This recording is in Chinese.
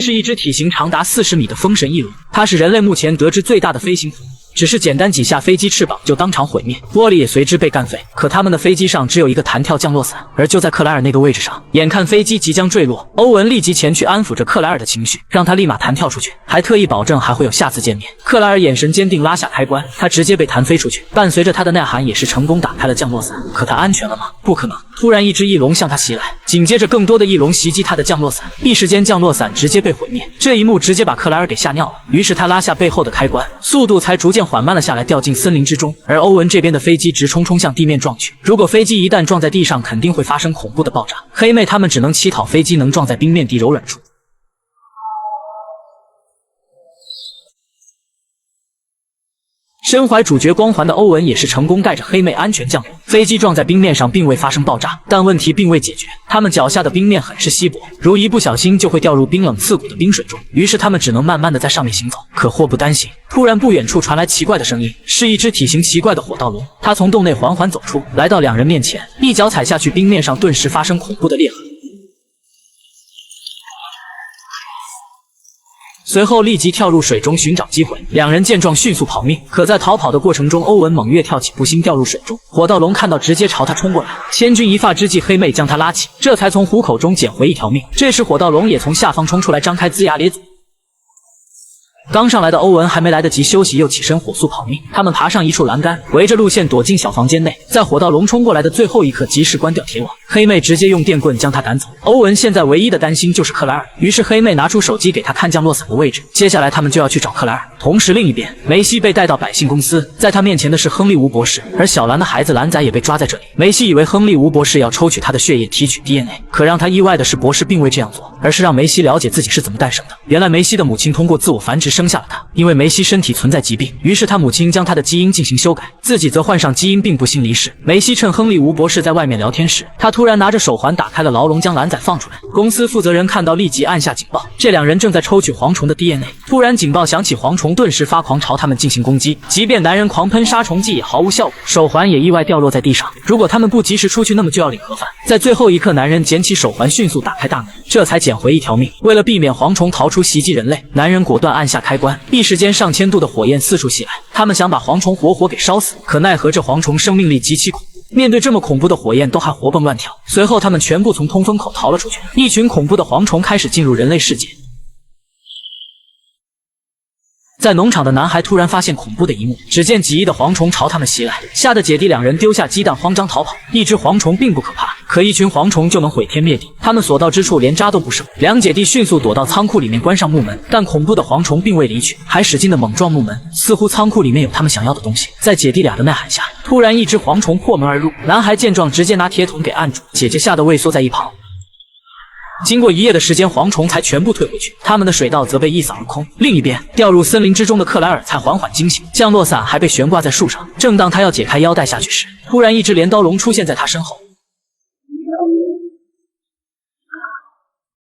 是一只体型长达40米的风神翼龙，它是人类目前得知最大的飞行恐龙。 只是简单几下飞机翅膀就当场毁灭，玻璃也随之被干废。可他们的飞机上只有一个弹跳降落伞，而就在克莱尔那个位置上。眼看飞机即将坠落，欧文立即前去安抚着克莱尔的情绪，让他立马弹跳出去，还特意保证还会有下次见面。克莱尔眼神坚定，拉下开关，他直接被弹飞出去，伴随着他的呐喊，也是成功打开了降落伞。可他安全了吗？不可能！突然，一只翼龙向他袭来，紧接着更多的翼龙袭击他的降落伞，一时间降落伞直接被毁灭。这一幕直接把克莱尔给吓尿了，于是他拉下背后的开关，速度才逐渐缓慢了下来，掉进森林之中。而欧文这边的飞机直冲向地面撞去，如果飞机一旦撞在地上，肯定会发生恐怖的爆炸。黑妹他们只能乞讨飞机能撞在冰面地柔软处。 身怀主角光环的欧文也是成功带着黑妹安全降落，飞机撞在冰面上并未发生爆炸，但问题并未解决。他们脚下的冰面很是稀薄，如一不小心就会掉入冰冷刺骨的冰水中，于是他们只能慢慢的在上面行走。可祸不单行，突然不远处传来奇怪的声音，是一只体型奇怪的火盗龙。它从洞内缓缓走出，来到两人面前，一脚踩下去，冰面上顿时发生恐怖的裂痕。 随后立即跳入水中寻找机会，两人见状迅速逃命。可在逃跑的过程中，欧文猛跃跳起，不幸掉入水中。火盗龙看到，直接朝他冲过来。千钧一发之际，黑妹将他拉起，这才从虎口中捡回一条命。这时，火盗龙也从下方冲出来，张开龇牙咧嘴。 刚上来的欧文还没来得及休息，又起身火速跑命。他们爬上一处栏杆，围着路线躲进小房间内，在火盗龙冲过来的最后一刻，及时关掉铁网。黑妹直接用电棍将他赶走。欧文现在唯一的担心就是克莱尔，于是黑妹拿出手机给他看降落伞的位置。接下来他们就要去找克莱尔。同时，另一边，梅西被带到百信公司，在他面前的是亨利吴博士，而小兰的孩子蓝仔也被抓在这里。梅西以为亨利吴博士要抽取他的血液提取 DNA， 可让他意外的是，博士并未这样做，而是让梅西了解自己是怎么诞生的。原来梅西的母亲通过自我繁殖生下了他，因为梅西身体存在疾病，于是他母亲将他的基因进行修改，自己则患上基因病不幸离世。梅西趁亨利吴博士在外面聊天时，他突然拿着手环打开了牢笼，将蓝仔放出来。公司负责人看到立即按下警报，这两人正在抽取蝗虫的 DNA。突然警报响起，蝗虫顿时发狂朝他们进行攻击，即便男人狂喷杀虫剂也毫无效果，手环也意外掉落在地上。如果他们不及时出去，那么就要领盒饭。在最后一刻，男人捡起手环，迅速打开大门，这才捡回一条命。为了避免蝗虫逃出袭击人类，男人果断按下开关，一时间上千度的火焰四处袭来，他们想把蝗虫活活给烧死，可奈何这蝗虫生命力极其恐怖。面对这么恐怖的火焰，都还活蹦乱跳。随后，他们全部从通风口逃了出去。一群恐怖的蝗虫开始进入人类世界。在农场的男孩突然发现恐怖的一幕，只见几亿的蝗虫朝他们袭来，吓得姐弟两人丢下鸡蛋，慌张逃跑。一只蝗虫并不可怕，可一群蝗虫就能毁天灭地，他们所到之处连渣都不剩。两姐弟迅速躲到仓库里面，关上木门，但恐怖的蝗虫并未离去，还使劲的猛撞木门，似乎仓库里面有他们想要的东西。在姐弟俩的呐喊下，突然一只蝗虫破门而入，男孩见状直接拿铁桶给按住，姐姐吓得畏缩在一旁。经过一夜的时间，蝗虫才全部退回去，他们的水稻则被一扫而空。另一边，掉入森林之中的克莱尔才缓缓惊醒，降落伞还被悬挂在树上。正当他要解开腰带下去时，突然一只镰刀龙出现在他身后。